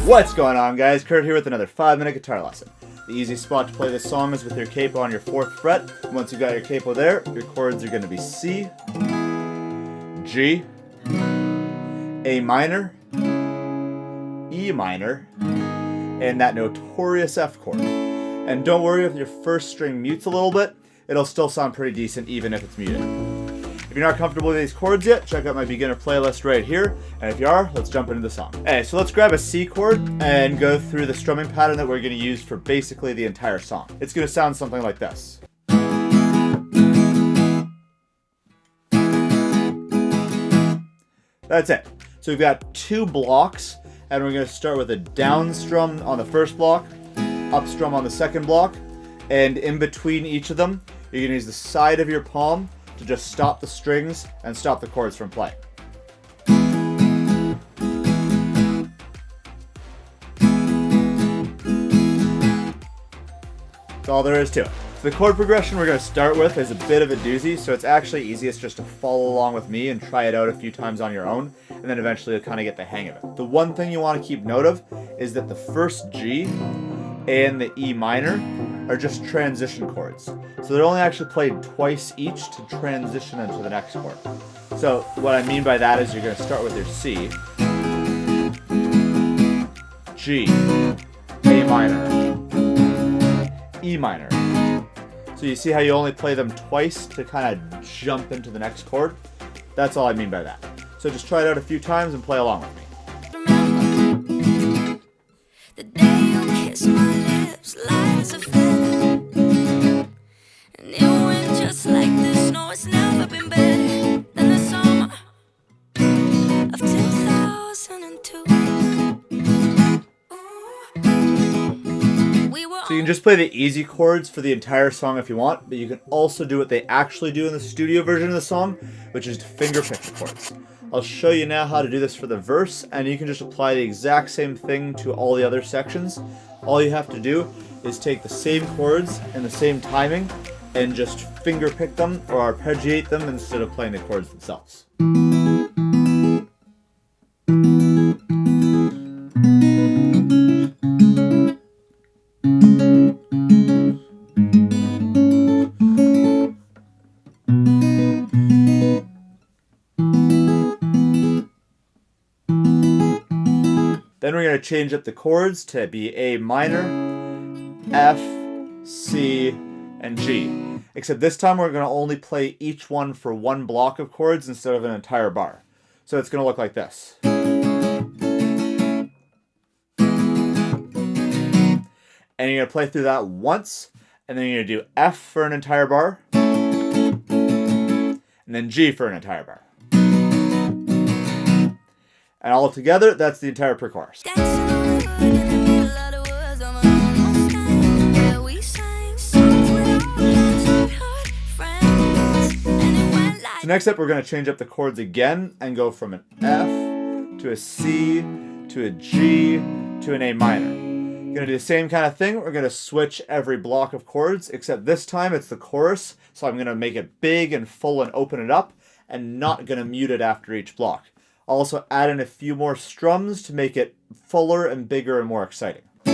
What's going on, guys? Kurt here with another 5-minute guitar lesson. The easiest spot to play this song is with your capo on your 4th fret. Once you've got your capo there, your chords are going to be C, G, A minor, E minor, and that notorious F chord. And don't worry if your first string mutes a little bit, it'll still sound pretty decent even if it's muted. If you're not comfortable with these chords yet, check out my beginner playlist right here. And if you are, let's jump into the song. Okay, so let's grab a C chord and go through the strumming pattern that we're going to use for basically the entire song. It's going to sound something like this. That's it. So we've got 2 blocks, and we're going to start with a down strum on the first block, up strum on the second block, and in between each of them, you're going to use the side of your palm to just stop the strings and stop the chords from playing. That's all there is to it. So the chord progression we're going to start with is a bit of a doozy, so it's actually easiest just to follow along with me and try it out a few times on your own, and then eventually you'll kind of get the hang of it. The one thing you want to keep note of is that the first G and the E minor are just transition chords. So they're only actually played twice each to transition into the next chord. So what I mean by that is you're going to start with your C, G, A minor, E minor. So you see how you only play them twice to kind of jump into the next chord? That's all I mean by that. So just try it out a few times and play along with me. The day you kissed my lips, light as a feather, and it went just like this. No, it's never been better than the summer of 2002. So you can just play the easy chords for the entire song if you want, but you can also do what they actually do in the studio version of the song, which is to finger pick the chords. I'll show you now how to do this for the verse, and you can just apply the exact same thing to all the other sections. All you have to do is take the same chords and the same timing and just finger pick them or arpeggiate them instead of playing the chords themselves. Then we're going to change up the chords to be A minor, F, C, and G. Except this time we're going to only play each one for one block of chords instead of an entire bar. So it's going to look like this. And you're going to play through that once, and then you're going to do F for an entire bar, and then G for an entire bar. And all together, that's the entire pre-chorus. So next up, we're going to change up the chords again and go from an F to a C to a G to an A minor. We're going to do the same kind of thing. We're going to switch every block of chords, except this time it's the chorus. So I'm going to make it big and full and open it up, and not going to mute it after each block. I'll also add in a few more strums to make it fuller and bigger and more exciting. And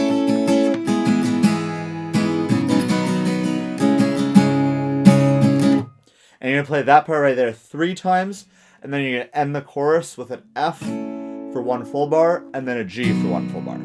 you're going to play that part right there 3 times, and then you're going to end the chorus with an F for 1 full bar, and then a G for 1 full bar.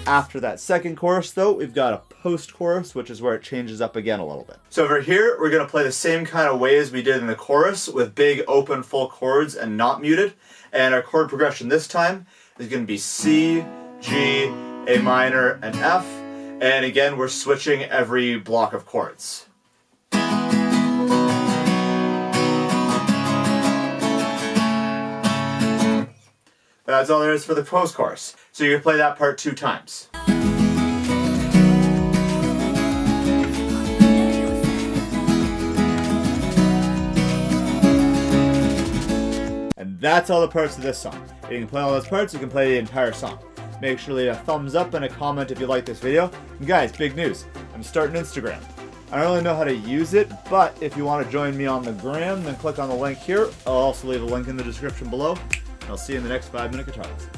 After that second chorus, though, we've got a post-chorus, which is where it changes up again a little bit. So over here, we're going to play the same kind of way as we did in the chorus, with big, open, full chords and not muted. And our chord progression this time is going to be C, G, A minor, and F. And again, we're switching every block of chords. That's all there is for the post-chorus. So you're going to play that part 2 times. That's all the parts of this song. If you can play all those parts, you can play the entire song. Make sure to leave a thumbs up and a comment if you like this video. And guys, big news, I'm starting Instagram. I don't really know how to use it, but if you want to join me on the gram, then click on the link here. I'll also leave a link in the description below. And I'll see you in the next 5-minute guitar lesson.